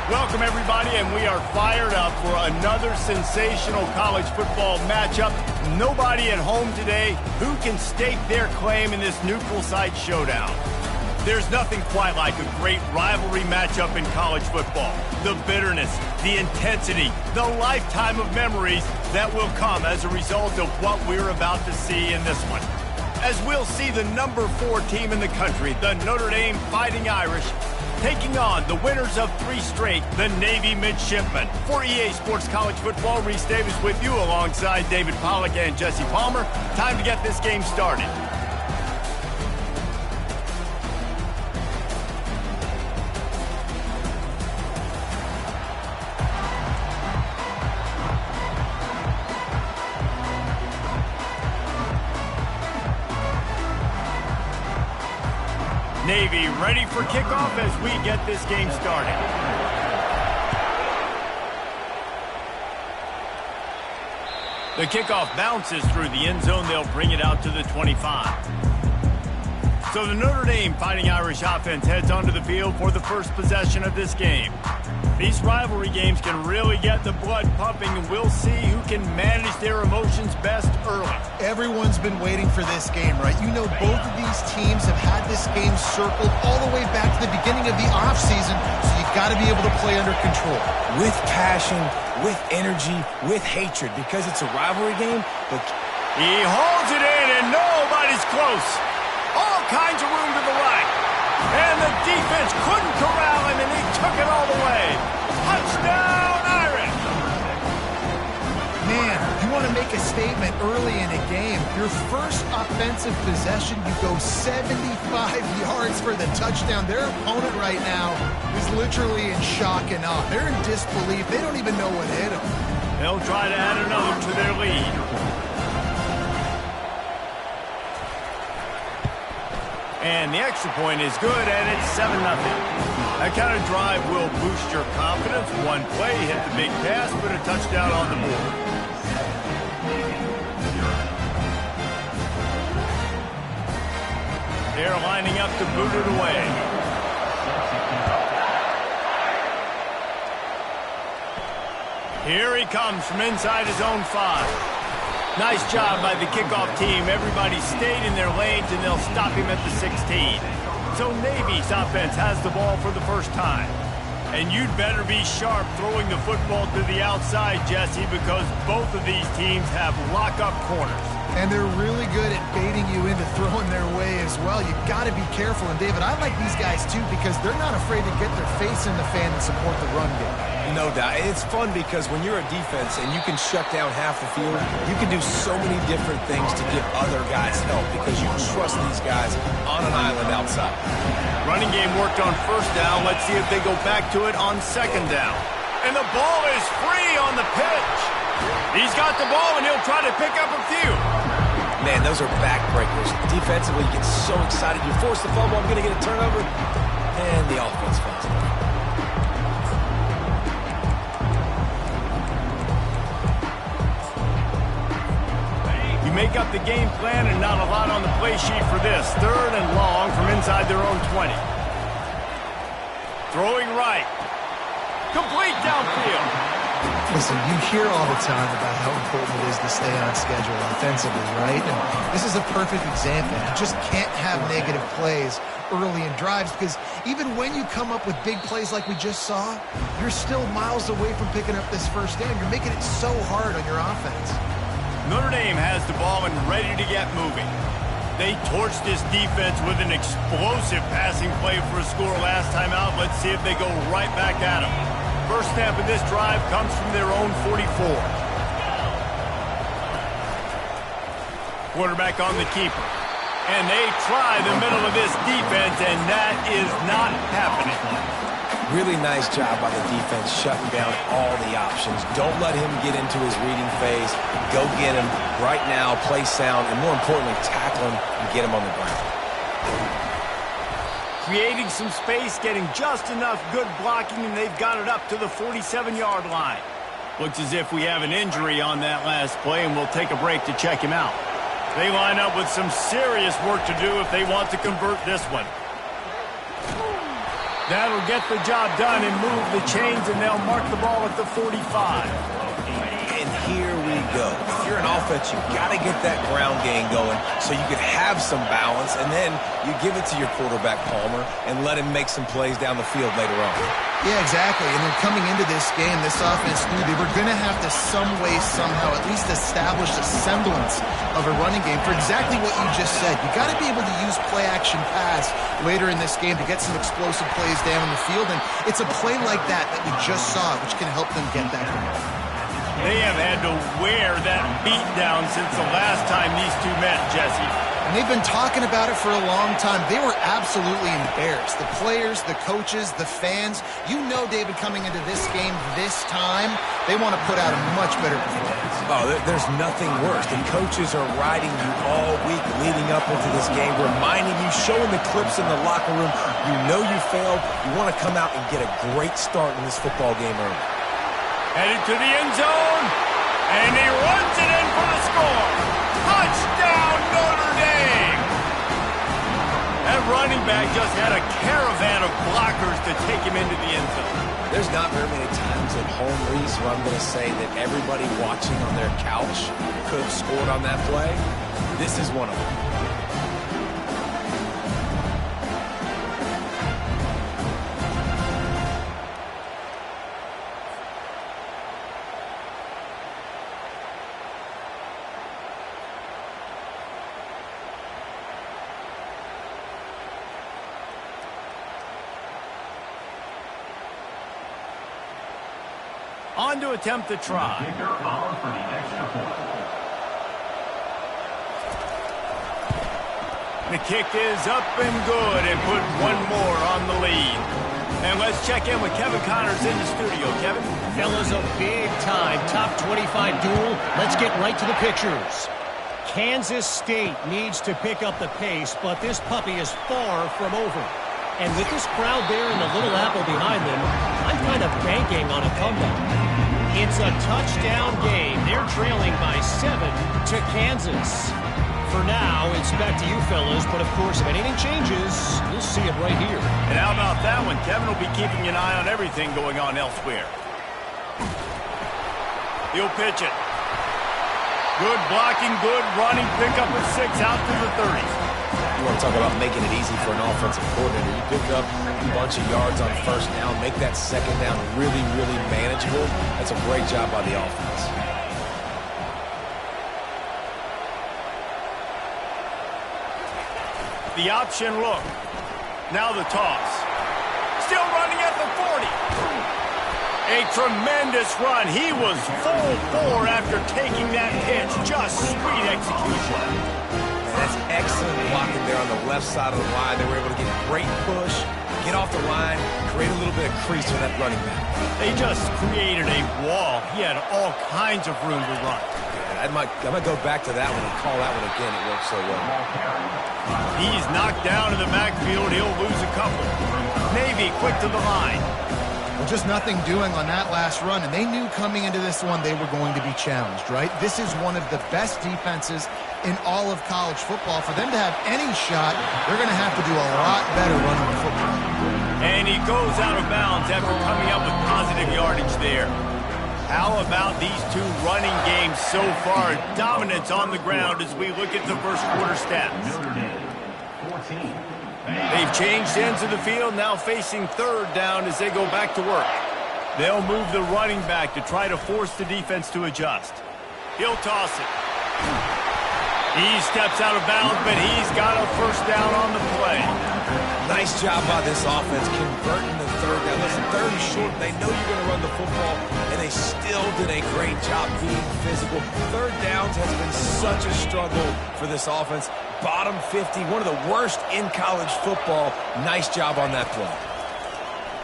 Welcome, everybody, and we are fired up for another sensational college football matchup. Nobody at home today who can stake their claim in this neutral site showdown. There's nothing quite like a great rivalry matchup in college football. The bitterness, the intensity, the lifetime of memories that will come as a result of what we're about to see in this one. As we'll see the number 4 team in the country, the Notre Dame Fighting Irish, taking on the winners of 3 straight, the Navy Midshipmen. For EA Sports College Football, Reese Davis with you alongside David Pollack and Jesse Palmer. Time to get this game started. Navy ready for kickoff as we get this game started. The kickoff bounces through the end zone. They'll bring it out to the 25. So the Notre Dame Fighting Irish offense heads onto the field for the first possession of this game. These rivalry games can really get the blood pumping, and we'll see who can manage their emotions best early. Everyone's been waiting for this game, right? You know, both of these teams have had this game circled all the way back to the beginning of the offseason, so you've got to be able to play under control. With passion, with energy, with hatred, because it's a rivalry game. But he holds it in, and nobody's close. All kinds of room to the right. And the defense couldn't corral him, and he took it all the way. Touchdown, Irish! Man, you want to make a statement early in a game. Your first offensive possession, you go 75 yards for the touchdown. Their opponent right now is literally in shock and awe. They're in disbelief. They don't even know what hit them. They'll try to add another to their lead. And the extra point is good, and it's 7-0. That kind of drive will boost your confidence. One play, hit the big pass, put a touchdown on the board. They're lining up to boot it away. Here he comes from inside his own 5. Nice job by the kickoff team. Everybody stayed in their lanes, and they'll stop him at the 16. So Navy's offense has the ball for the first time. And you'd better be sharp throwing the football to the outside, Jesse, because both of these teams have lock-up corners. And they're really good at baiting you into throwing their way as well. You've got to be careful. And, David, I like these guys, too, because they're not afraid to get their face in the fan and support the run game. no doubt. It's fun because when you're a defense and you can shut down half the field, you can do so many different things to give other guys help because you trust these guys on an island outside. Running game worked on first down. Let's see if they go back to it on second down. And the ball is free on the pitch. He's got the ball, and he'll try to pick up a few. Man, those are backbreakers. Defensively, you get so excited. You force the fumble, I'm going to get a turnover, and the offense falls apart. You make up the game plan, and not a lot on the play sheet for this. 3rd and long from inside their own 20. Throwing right. Complete downfield. Listen, you hear all the time about how important it is to stay on schedule offensively, right? And this is a perfect example. You just can't have negative plays early in drives because even when you come up with big plays like we just saw, you're still miles away from picking up this first down. You're making it so hard on your offense. Notre Dame has the ball and ready to get moving. They torched this defense with an explosive passing play for a score last time out. Let's see if they go right back at them. First snap of this drive comes from their own 44. Quarterback on the keeper. And they try the middle of this defense, and that is not happening. Really nice job by the defense shutting down all the options. Don't let him get into his reading phase. Go get him right now, play sound, and more importantly, tackle him and get him on the ground. Creating some space, getting just enough good blocking, and they've got it up to the 47-yard line. Looks as if we have an injury on that last play, and we'll take a break to check him out. They line up with some serious work to do if they want to convert this one. That'll get the job done and move the chains, and they'll mark the ball at the 45. And here we go. If you're an offense, you've got to get that ground game going so you can have some balance, and then you give it to your quarterback, Palmer, and let him make some plays down the field later on. Yeah, exactly. And then coming into this game, this offense knew they were going to have to some way, somehow, at least establish a semblance of a running game for exactly what you just said. You got to be able to use play-action pass later in this game to get some explosive plays down the field, and it's a play like that that we just saw, which can help them get that going. They have had to wear that beat down since the last time these two met, Jesse. And they've been talking about it for a long time. They were absolutely embarrassed. The players, the coaches, the fans. You know, David, coming into this game this time, they want to put out a much better performance. Oh, there's nothing worse. The coaches are riding you all week leading up into this game, reminding you, showing the clips in the locker room. You know you failed. You want to come out and get a great start in this football game early. Headed to the end zone, and he runs it in for the score. Touchdown, Notre Dame! That running back just had a caravan of blockers to take him into the end zone. There's not very many times at home, Reese, where I'm going to say that everybody watching on their couch could have scored on that play. This is one of them. On to attempt the try. The kick is up and good, and put one more on the lead. And let's check in with Kevin Connors in the studio. Kevin? Fellas, a big-time top 25 duel. Let's get right to the pictures. Kansas State needs to pick up the pace, but this puppy is far from over. And with this crowd there and the Little Apple behind them, I'm kind of banking on a comeback. It's a touchdown game. They're trailing by 7 to Kansas. For now, it's back to you fellas, but of course, if anything changes, you'll see it right here. And how about that one? Kevin will be keeping an eye on everything going on elsewhere. He'll pitch it. Good blocking, good running, pick up at 6 out to the 30. You want to talk about making it easy for an offensive coordinator. You pick up a bunch of yards on first down, make that second down really, really manageable. That's a great job by the offense. The option look. Now the toss. Still running at the 40. A tremendous run. He was full bore after taking that pitch. Just sweet execution. That's excellent blocking there on the left side of the line. They were able to get a great push, get off the line, create a little bit of crease for that running back. They just created a wall. He had all kinds of room to run. Yeah, I might go back to that one and call that one again. It worked so well. He's knocked down in the backfield. He'll lose a couple. Navy quick to the line. Well, just nothing doing on that last run, and they knew coming into this one they were going to be challenged, right? This is one of the best defenses in all of college football. For them to have any shot, they're going to have to do a lot better running the football. And he goes out of bounds after coming up with positive yardage there. How about these two running games so far? Dominance on the ground as we look at the first quarter stats. They've changed ends of the field, now facing third down as they go back to work. They'll move the running back to try to force the defense to adjust. He'll toss it. He steps out of bounds, but he's got a first down on the play. Nice job by this offense converting the third down. Listen, third is short. They know you're going to run the football, and they still did a great job being physical. Third downs has been such a struggle for this offense. Bottom 50, one of the worst in college football. Nice job on that play.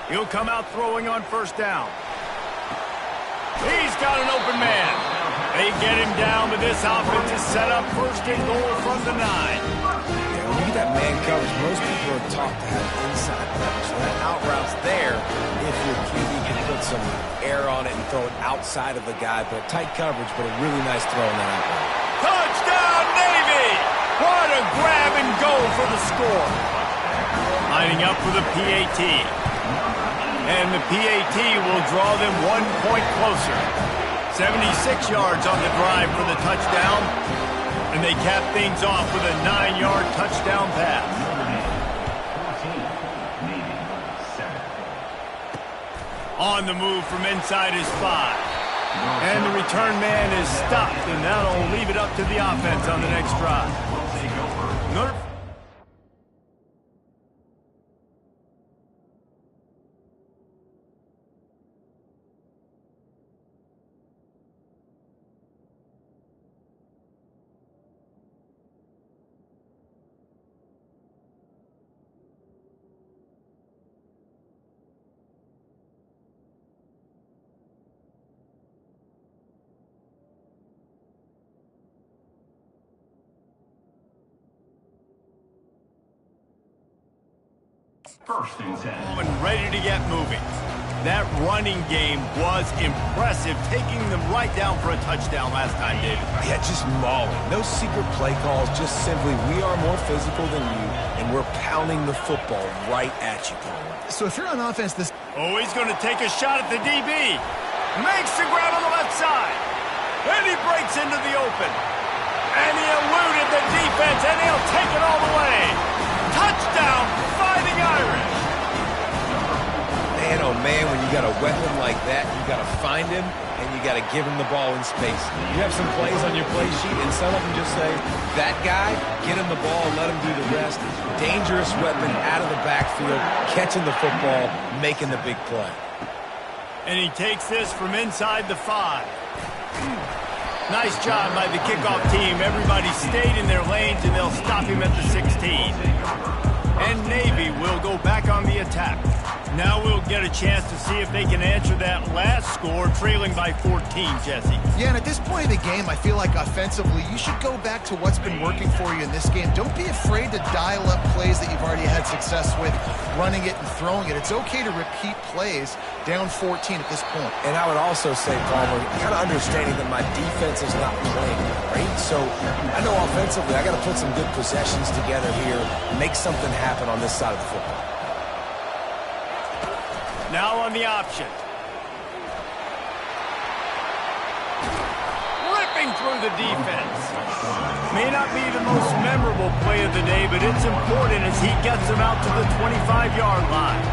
He'll come out throwing on first down. He's got an open man. They get him down, but this offense is set up first and goal from the 9. Yeah, when you get that man coverage, most people are taught to have inside coverage. So that out route's there if your QB can put some air on it and throw it outside of the guy. But tight coverage, but a really nice throw in that out route. Touchdown, Navy! What a grab and go for the score. Lining up for the PAT. And the PAT will draw them 1 point closer. 76 yards on the drive for the touchdown. And they cap things off with a 9-yard touchdown pass. On the move from inside his 5. And the return man is stopped, and that'll leave it up to the offense on the next drive. First and 10. And ready to get moving. That running game was impressive, taking them right down for a touchdown last time, David. Yeah, just mauling. No secret play calls, just simply we are more physical than you, and we're pounding the football right at you. So if you're on offense, this... Oh, he's going to take a shot at the DB. Makes the grab on the left side. And he breaks into the open. And he eluded the defense, and he'll take it all the way. Touchdown, Fighting Irish. Man, oh man, when you got a weapon like that, you got to find him, and you got to give him the ball in space. You have some plays on your play sheet, and some of them just say, that guy, get him the ball, let him do the rest. Dangerous weapon out of the backfield, catching the football, making the big play. And he takes this from inside the 5. Nice job by the kickoff team. Everybody stayed in their lanes, and they'll stop him at the 16. And Navy will go back on the attack. Now we'll get a chance to see if they can answer that last score, trailing by 14, Jesse. Yeah, and at this point in the game, I feel like offensively, you should go back to what's been working for you in this game. Don't be afraid to dial up plays that you've already had success with, running it and throwing it. It's okay to repeat plays down 14 at this point. And I would also say, Palmer, kind of understanding that my defense is not playing great. So I know offensively, I got to put some good possessions together here, make something happen on this side of the football. Now on the option. Ripping through the defense. May not be the most memorable play of the day, but it's important as he gets them out to the 25-yard line.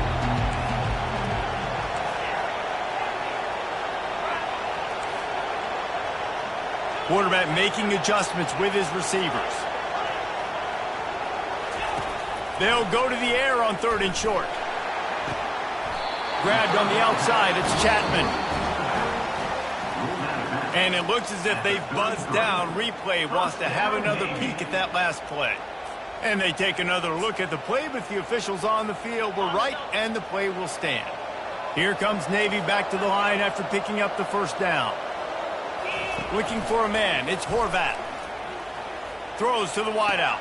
Quarterback making adjustments with his receivers. They'll go to the air on 3rd and short. Grabbed on the outside, it's Chapman. And it looks as if they've buzzed down. Replay wants to have another peek at that last play. And they take another look at the play, but the officials on the field were right, and the play will stand. Here comes Navy back to the line after picking up the first down. Looking for a man, it's Horvat. Throws to the wideout.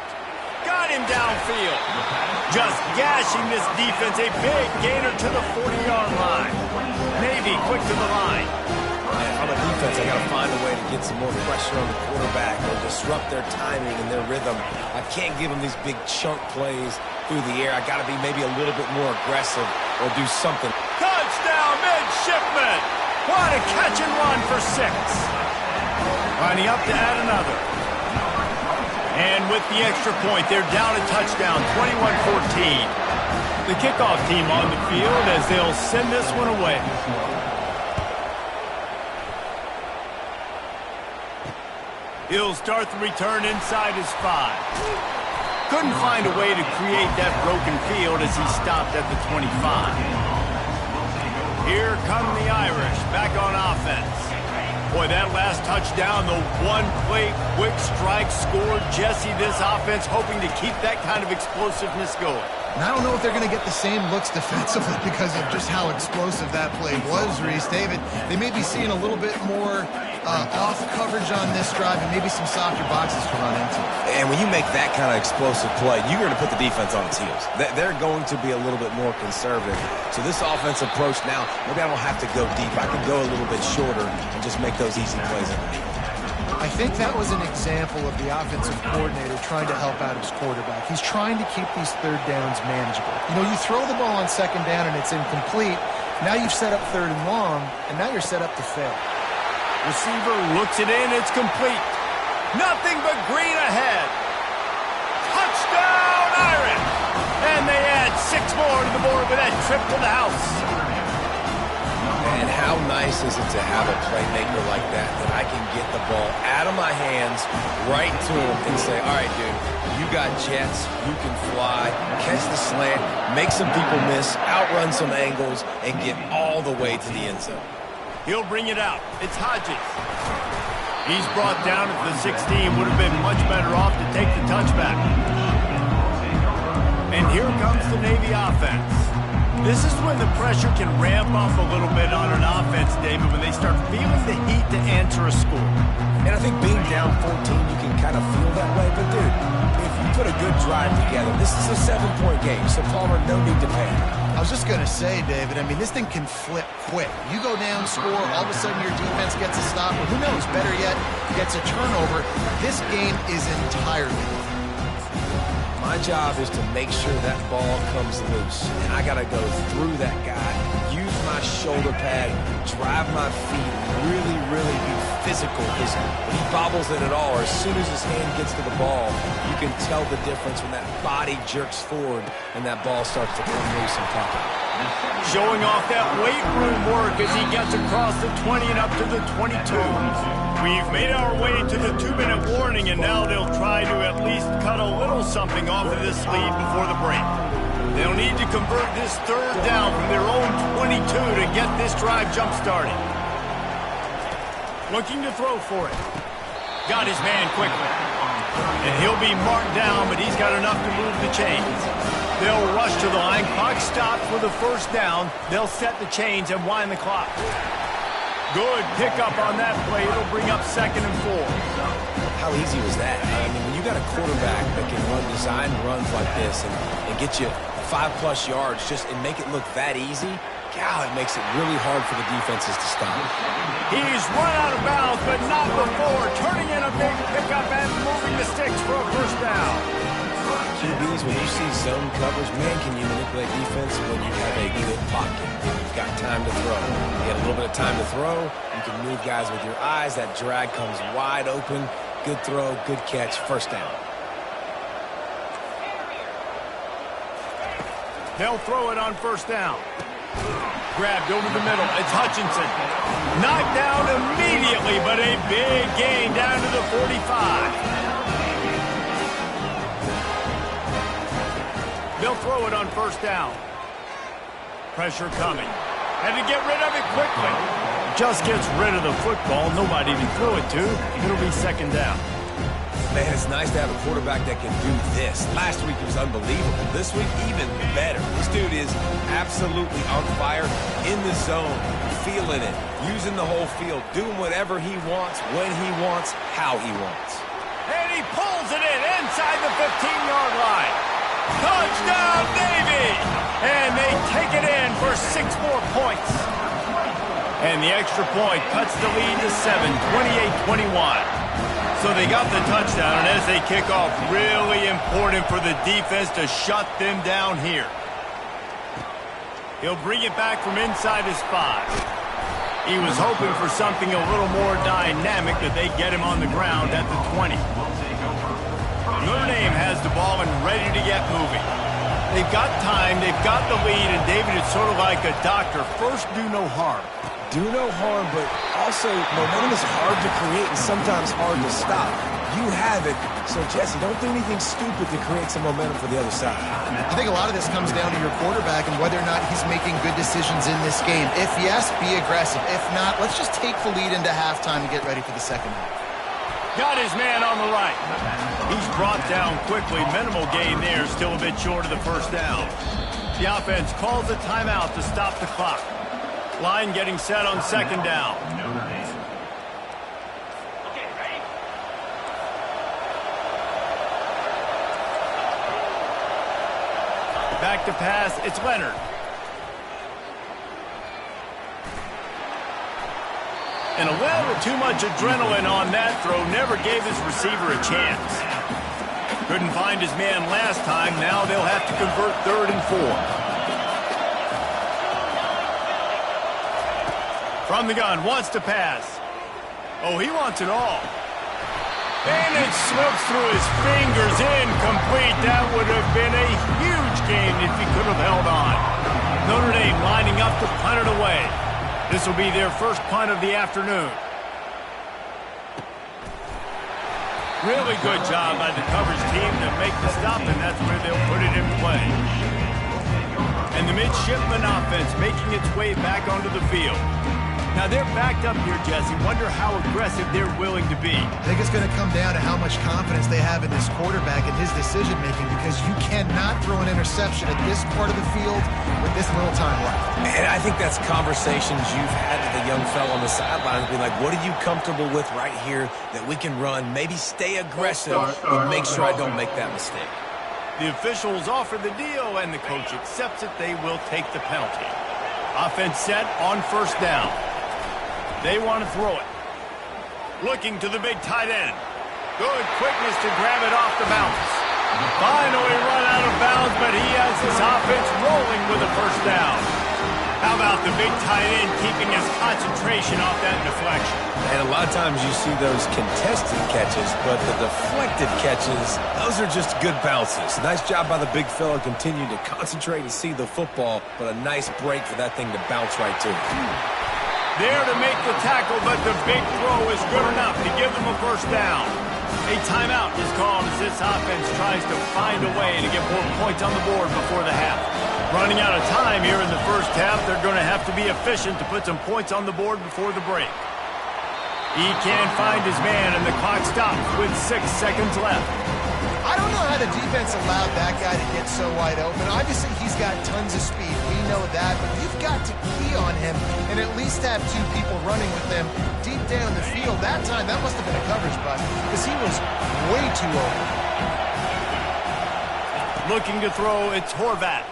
Got him downfield. Just gashing this defense. A big gainer to the 40-yard line. Navy quick to the line. And on the defense, I got to find a way to get some more pressure on the quarterback or disrupt their timing and their rhythm. I can't give them these big chunk plays through the air. I got to be maybe a little bit more aggressive or do something. Touchdown, midshipman. What a catch and run for 6. Lining up to add another. And with the extra point, they're down a touchdown, 21-14. The kickoff team on the field as they'll send this one away. He'll start the return inside his 5. Couldn't find a way to create that broken field as he stopped at the 25. Here come the Irish back on offense. Boy, that last touchdown, the one-play quick strike scored. Jesse, this offense hoping to keep that kind of explosiveness going. And I don't know if they're going to get the same looks defensively because of just how explosive that play was, Reese. David, they may be seeing a little bit more off coverage on this drive and maybe some softer boxes to run into. And when you make that kind of explosive play, you're going to put the defense on its heels. They're going to be a little bit more conservative. So this offensive approach now, maybe I don't have to go deep. I can go a little bit shorter and just make those easy plays. I think that was an example of the offensive coordinator trying to help out his quarterback. He's trying to keep these third downs manageable. You know, you throw the ball on second down and it's incomplete. Now you've set up third and long, and now you're set up to fail. Receiver looks it in. It's complete. Nothing but green ahead. Touchdown, Irish! And they add 6 more to the board with that trip to the house. And how nice is it to have a playmaker like that I can get the ball out of my hands right to him and say, all right, dude, you got jets, you can fly, catch the slant, make some people miss, outrun some angles, and get all the way to the end zone. He'll bring it out. It's Hodges. He's brought down at the 16. Would have been much better off to take the touchback. And here comes the Navy offense. This is when the pressure can ramp up a little bit on an offense, David, when they start feeling the heat to answer a score. And I think being down 14, you can kind of feel that way. But, dude, if you put a good drive together, this is a 7-point game, so Palmer, no need to panic. I was just going to say, David, I mean, this thing can flip quick. You go down, score, all of a sudden your defense gets a stop, or who knows, better yet, gets a turnover. This game is entirely. My job is to make sure that ball comes loose, and I got to go through that guy, use my shoulder pad, drive my feet, really, really be physical, because when he bobbles it at all, or as soon as his hand gets to the ball, you can tell the difference when that body jerks forward and that ball starts to come loose and pop out. Showing off that weight room work as he gets across the 20 and up to the 22. We've made our way to the 2-minute warning, and now they'll try to at least cut a little something off of this lead before the break. They'll need to convert this third down from their own 22 to get this drive jump-started. Looking to throw for it. Got his man quickly. And he'll be marked down, but he's got enough to move the chains. They'll rush to the line. Clock stopped for the first down. They'll set the chains and wind the clock. Good pickup on that play. It'll bring up 2nd and 4. How easy was that? I mean, when you got a quarterback that can run design runs like this and get you 5+ yards and make it look that easy, God, it makes it really hard for the defenses to stop. He's run out of bounds, but not before. Turning in a big pickup and moving the sticks for a first down. QBs, when you see zone coverage, man, can you manipulate defense when you have a good pocket? You've got time to throw. You get a little bit of time to throw. You can move guys with your eyes. That drag comes wide open. Good throw, good catch, first down. They'll throw it on first down. Grabbed over the middle. It's Hutchinson. Knocked down immediately, but a big gain down to the 45. They'll throw it on first down. Pressure coming. Had to get rid of it quickly. Just gets rid of the football. Nobody to throw it to. It'll be 2nd down. Man, it's nice to have a quarterback that can do this. Last week it was unbelievable. This week, even better. This dude is absolutely on fire, in the zone, feeling it, using the whole field, doing whatever he wants, when he wants, how he wants. And he pulls it in inside the 15-yard line. Touchdown, Navy! And they take it in for 6 more points. And the extra point cuts the lead to 7, 28-21. So they got the touchdown, and as they kick off, really important for the defense to shut them down here. He'll bring it back from inside his 5. He was hoping for something a little more dynamic, that they get him on the ground at the 20. Notre Dame has the ball and ready to get moving. They've got time, they've got the lead, and David, it's sort of like a doctor. First, do no harm. Do no harm, but also momentum is hard to create and sometimes hard to stop. You have it, so Jesse, don't do anything stupid to create some momentum for the other side. I think a lot of this comes down to your quarterback and whether or not he's making good decisions in this game. If yes, be aggressive. If not, let's just take the lead into halftime and get ready for the second half. Got his man on the right. He's brought down quickly. Minimal gain there, still a bit short of the first down. The offense calls a timeout to stop the clock. Line getting set on 2nd down. Back to pass, it's Leonard. And a little too much adrenaline on that throw. Never gave his receiver a chance. Couldn't find his man last time. Now they'll have to convert 3rd and 4. From the gun, wants to pass. Oh, he wants it all. And it slips through his fingers, incomplete. That would have been a huge gain if he could have held on. Notre Dame lining up to punt it away. This will be their first punt of the afternoon. Really good job by the coverage team to make the stop, and that's where they'll put it in play. And the midshipman offense making its way back onto the field. Now they're backed up here, Jesse. Wonder how aggressive they're willing to be. I think it's going to come down to how much confidence they have in this quarterback and his decision-making, because you cannot throw an interception at this part of the field with this little time left. And I think that's conversations you've had with the young fella on the sidelines, being like, what are you comfortable with right here that we can run? Maybe stay aggressive, but make sure I don't make that mistake. The officials offer the deal, and the coach accepts it. They will take the penalty. Offense set on 1st down. They want to throw it. Looking to the big tight end. Good quickness to grab it off the bounce. Finally run out of bounds, but he has his offense rolling with a 1st down. How about the big tight end keeping his concentration off that deflection? And a lot of times you see those contested catches, but the deflected catches, those are just good bounces. Nice job by the big fella, continue to concentrate and see the football, but a nice break for that thing to bounce right to. There to make the tackle, but the big throw is good enough to give them a 1st down. A timeout is called as this offense tries to find a way to get more points on the board before the half. Running out of time here in the 1st half, they're going to have to be efficient to put some points on the board before the break. He can't find his man, and the clock stops with 6 seconds left. I don't know how the defense allowed that guy to get so wide open. Obviously, he's got tons of speed. We know that, but you've got to key on him and at least have 2 people running with him deep down the field. That time, that must have been a coverage button because he was way too open. Looking to throw, it's Horvat.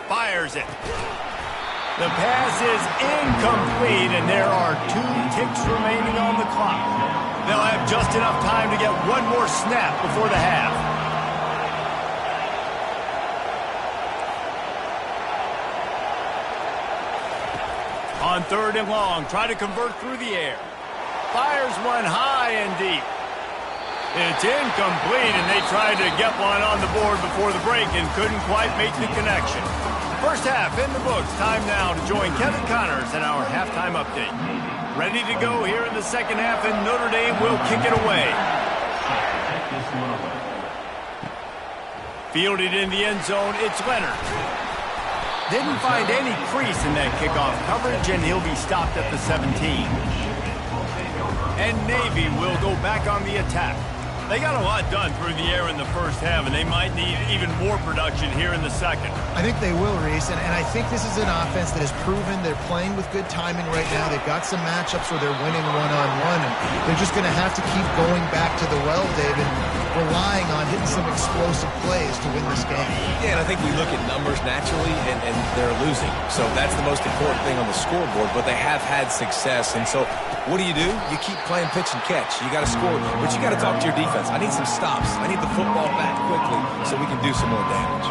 Fires it. The pass is incomplete, and there are 2 ticks remaining on the clock. They'll have just enough time to get one more snap before the half. On 3rd and long, try to convert through the air. Fires one high and deep. It's incomplete, and they tried to get one on the board before the break and couldn't quite make the connection. 1st half in the books. Time now to join Kevin Connors in our halftime update. Ready to go here in the 2nd half, and Notre Dame will kick it away. Fielded in the end zone, it's Leonard. Didn't find any crease in that kickoff coverage, and he'll be stopped at the 17. And Navy will go back on the attack. They got a lot done through the air in the 1st half, and they might need even more production here in the 2nd. I think they will, Reese, and I think this is an offense that has proven they're playing with good timing right now. They've got some matchups where they're winning one-on-one, and they're just going to have to keep going back to the well, David, relying on hitting some explosive plays to win this game. Yeah, and I think we look at numbers naturally, and they're losing. So that's the most important thing on the scoreboard, but they have had success. And so what do? You keep playing pitch and catch. You got to score, but you got to talk to your defense. I need some stops. I need the football back quickly so we can do some more damage.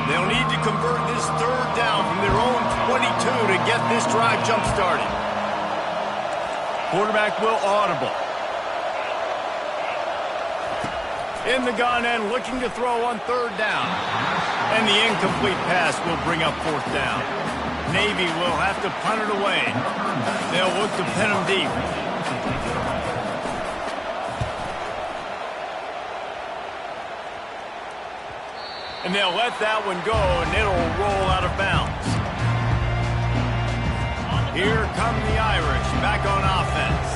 They'll need to convert this 3rd down from their own 22 to get this drive jump-started. Quarterback will audible. In the gun and looking to throw on 3rd down. And the incomplete pass will bring up 4th down. Navy will have to punt it away. They'll look to pin him deep. And they'll let that one go, and it'll roll out of bounds. Here come the Irish back on offense.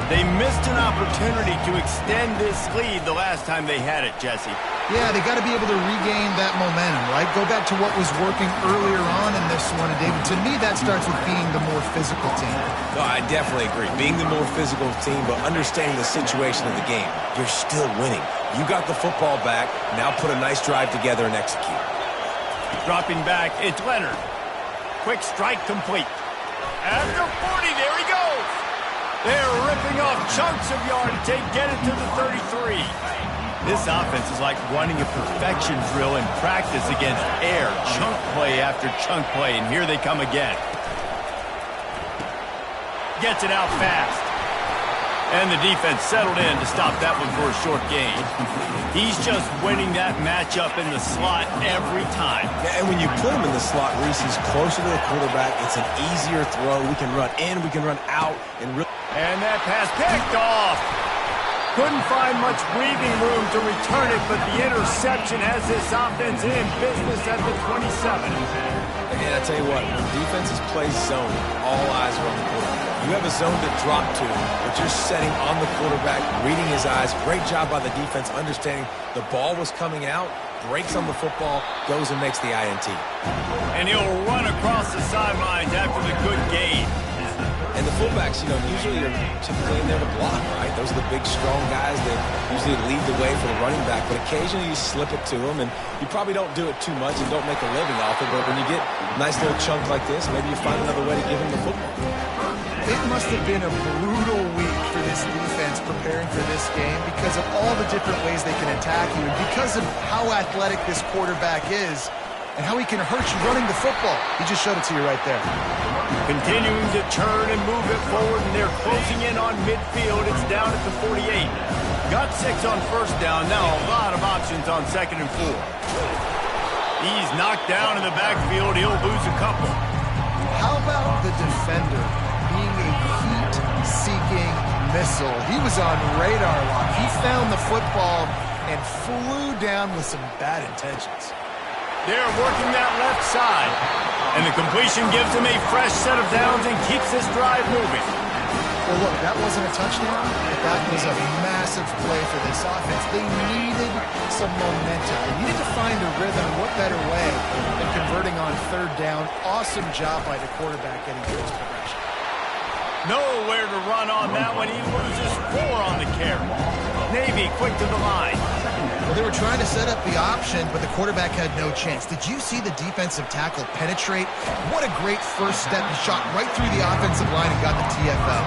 They missed an opportunity to extend this lead the last time they had it, Jesse. Yeah, they got to be able to regain that momentum, right? Go back to what was working earlier on in this one. And, David, to me, that starts with being the more physical team. No, I definitely agree. Being the more physical team, but understanding the situation of the game. You're still winning. You got the football back. Now put a nice drive together and execute. Dropping back, it's Leonard. Quick strike complete. At the 40, there he goes. They're ripping off chunks of yardage. They get it to the 33. This offense is like running a perfection drill in practice against air. Chunk play after chunk play, and here they come again. Gets it out fast. And the defense settled in to stop that one for a short gain. He's just winning that matchup in the slot every time. Yeah, and when you put him in the slot, Reese, he's closer to the quarterback. It's an easier throw. We can run in, we can run out. And that pass picked off. Couldn't find much breathing room to return it, but the interception has this offense in business at the 27. And I tell you what, when defenses play zone, all eyes are on the quarterback. You have a zone to drop to, but you're setting on the quarterback, reading his eyes. Great job by the defense, understanding the ball was coming out, breaks on the football, goes and makes the INT. And he'll run across the sidelines after the good gain. And the fullbacks, usually are typically in there to block, right? Those are the big, strong guys that usually lead the way for the running back. But occasionally you slip it to them, and you probably don't do it too much and don't make a living off it. But when you get a nice little chunk like this, maybe you find another way to give him the football. It must have been a brutal week for this defense preparing for this game because of all the different ways they can attack you and because of how athletic this quarterback is and how he can hurt you running the football. He just showed it to you right there. Continuing to turn and move it forward, and they're closing in on midfield. It's down at the 48. Got 6 on first down. Now a lot of options on 2nd and 4. He's knocked down in the backfield. He'll lose a couple. How about the defender being a heat-seeking missile? He was on radar lock. He found the football and flew down with some bad intentions. They're working that left side. And the completion gives him a fresh set of downs and keeps this drive moving. Well, look, that wasn't a touchdown, but that was a massive play for this offense. They needed some momentum. They needed to find a rhythm. What better way than converting on 3rd down? Awesome job by the quarterback getting to his progression. Nowhere to run on that one. He loses 4 on the carry. Navy quick to the line. Well, they were trying to set up the option, but the quarterback had no chance. Did you see the defensive tackle penetrate? What a great first step. He shot right through the offensive line and got the TFL.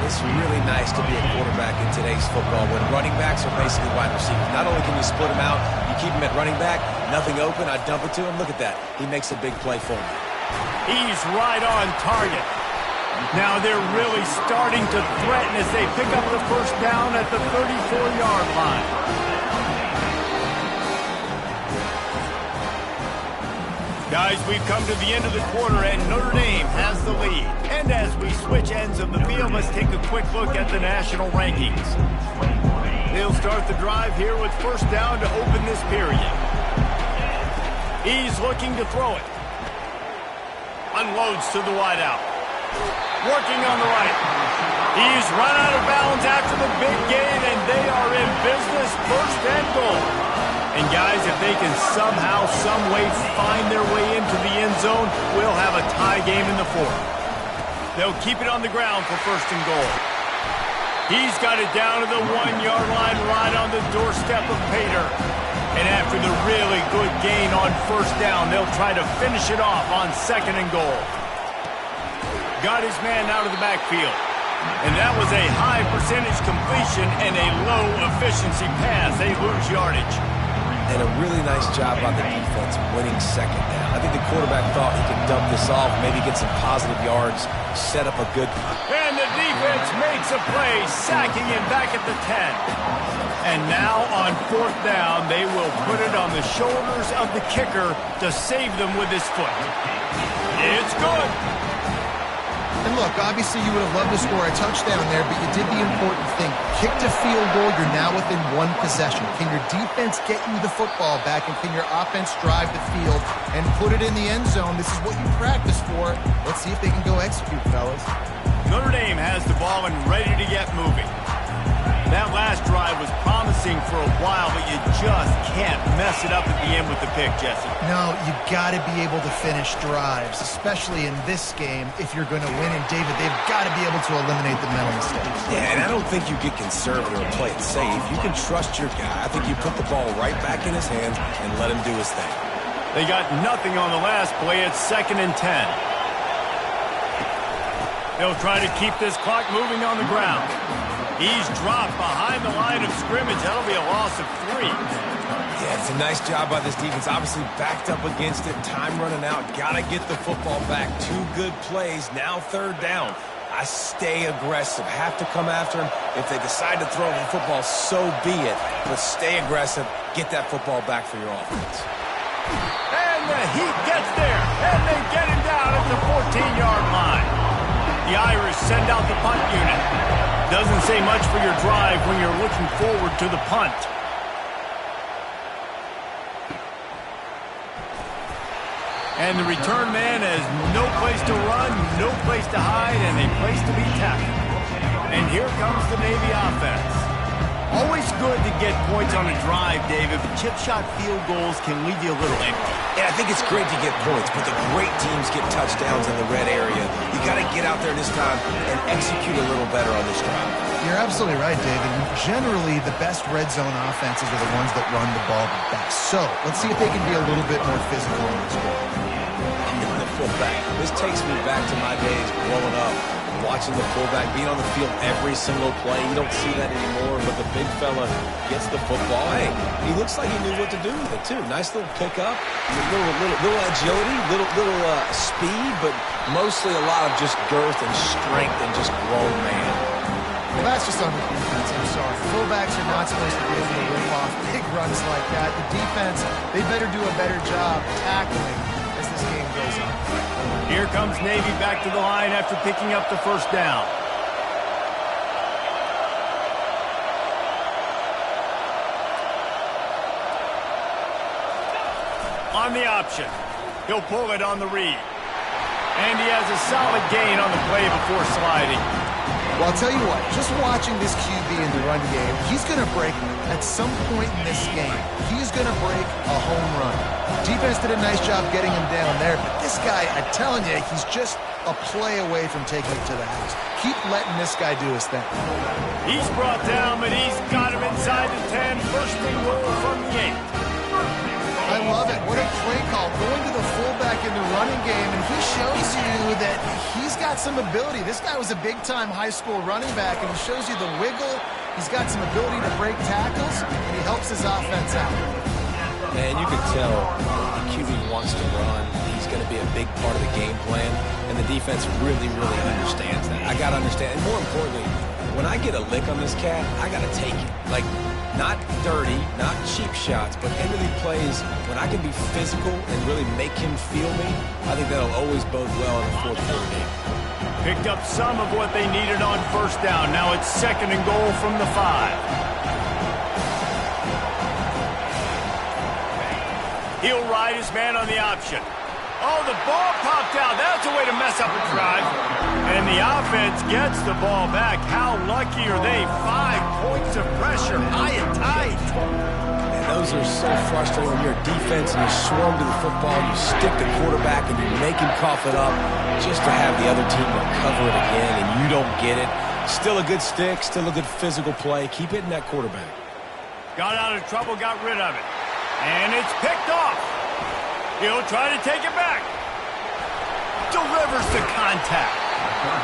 It's really nice to be a quarterback in today's football when running backs are basically wide receivers. Not only can you split them out, you keep them at running back, nothing open, I dump it to him. Look at that. He makes a big play for me. He's right on target. Now they're really starting to threaten as they pick up the first down at the 34-yard line. Guys, we've come to the end of the quarter, and Notre Dame has the lead. And as we switch ends of the field, let's take a quick look at the national rankings. They'll start the drive here with first down to open this period. He's looking to throw it. Unloads to the wideout. Working on the right. He's run out of bounds after the big gain, and they are in business, 1st and goal. And guys, if they can somehow, some way find their way into the end zone, we'll have a tie game in the 4th. They'll keep it on the ground for 1st and goal. He's got it down to the 1-yard line right on the doorstep of Pater. And after the really good gain on 1st down, they'll try to finish it off on 2nd and goal. Got his man out of the backfield. And that was a high percentage completion and a low efficiency pass. They lose yardage. And a really nice job by the defense winning 2nd down. I think the quarterback thought he could dump this off, maybe get some positive yards, set up a good... And the defense makes a play, sacking him back at the 10. And now on 4th down, they will put it on the shoulders of the kicker to save them with his foot. It's good. And look, obviously you would have loved to score a touchdown there, but you did the important thing. Kicked a field goal, you're now within 1 possession. Can your defense get you the football back, and can your offense drive the field and put it in the end zone? This is what you practice for. Let's see if they can go execute, fellas. Notre Dame has the ball and ready to get moving. That last drive was promising for a while, but you just can't mess it up at the end with the pick, Jesse. No, you got to be able to finish drives, especially in this game if you're going to win. And, David, they've got to be able to eliminate the mental mistakes. Yeah, and I don't think you get conservative or play it safe. You can trust your guy. I think you put the ball right back in his hands and let him do his thing. They got nothing on the last play. It's 2nd and 10. They'll try to keep this clock moving on the ground. He's dropped behind the line of scrimmage. That'll be a loss of 3. Yeah, it's a nice job by this defense. Obviously backed up against it. Time running out. Got to get the football back. 2 good plays. Now 3rd down. I stay aggressive. Have to come after him. If they decide to throw the football, so be it. But stay aggressive. Get that football back for your offense. And the Heat gets there. And they get him down at the 14-yard line. The Irish send out the punt unit. Doesn't say much for your drive when you're looking forward to the punt. And the return man has no place to run, no place to hide, and a place to be tackled. And here comes the Navy offense. Always good to get points on a drive, David, but chip shot field goals can leave you a little empty. Yeah, I think it's great to get points, but the great teams get touchdowns in the red area. You got to get out there this time and execute a little better on this drive. You're absolutely right, David. Generally, the best red zone offenses are the ones that run the ball the best. So let's see if they can be a little bit more physical in this one. Fullback. This takes me back to my days growing up, watching the fullback being on the field every single play. You don't see that anymore, but the big fella gets the football. Hey, he looks like he knew what to do with it, too. Nice little pickup, little agility, little speed, but mostly a lot of just girth and strength and just grown man. Well, that's just on the defense. I'm sorry. Fullbacks are not supposed to be able to rip off big runs like that. The defense, they better do a better job tackling as this game goes on. Here comes Navy back to the line after picking up the 1st down. On the option. He'll pull it on the read. And he has a solid gain on the play before sliding. Well, I'll tell you what, just watching this QB in the run game, he's going to break at some point in this game. He's going to break a home run. Defense did a nice job getting him down there, but this guy, I'm telling you, he's just a play away from taking it to the house. Keep letting this guy do his thing. He's brought down, but he's got him inside the 10. First and goal from the 8. I love it. What a play call. Going to the fullback in the running game, and he shows you that he's got some ability. This guy was a big-time high school running back, and he shows you the wiggle. He's got some ability to break tackles, and he helps his offense out. And you can tell the QB wants to run. He's going to be a big part of the game plan, and the defense really, really understands that. I got to understand, and more importantly, when I get a lick on this cat, I got to take it. Like, not dirty, not cheap shots, but end of the plays, when I can be physical and really make him feel me, I think that'll always bode well in the 4th quarter game. Picked up some of what they needed on 1st down. Now it's 2nd and goal from the 5. He'll ride his man on the option. Oh, the ball popped out. That's a way to mess up a drive. And the offense gets the ball back. How lucky are they? 5 points of pressure, high and tight. And those are so frustrating when you're a defense and you swarm to the football, you stick the quarterback and you make him cough it up just to have the other team recover it again and you don't get it. Still a good stick, still a good physical play. Keep hitting that quarterback. Got out of trouble, got rid of it. And it's picked off. He'll try to take it back. Delivers the contact.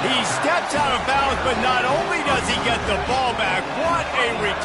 He steps out of bounds, but not only does he get the ball back, what a return.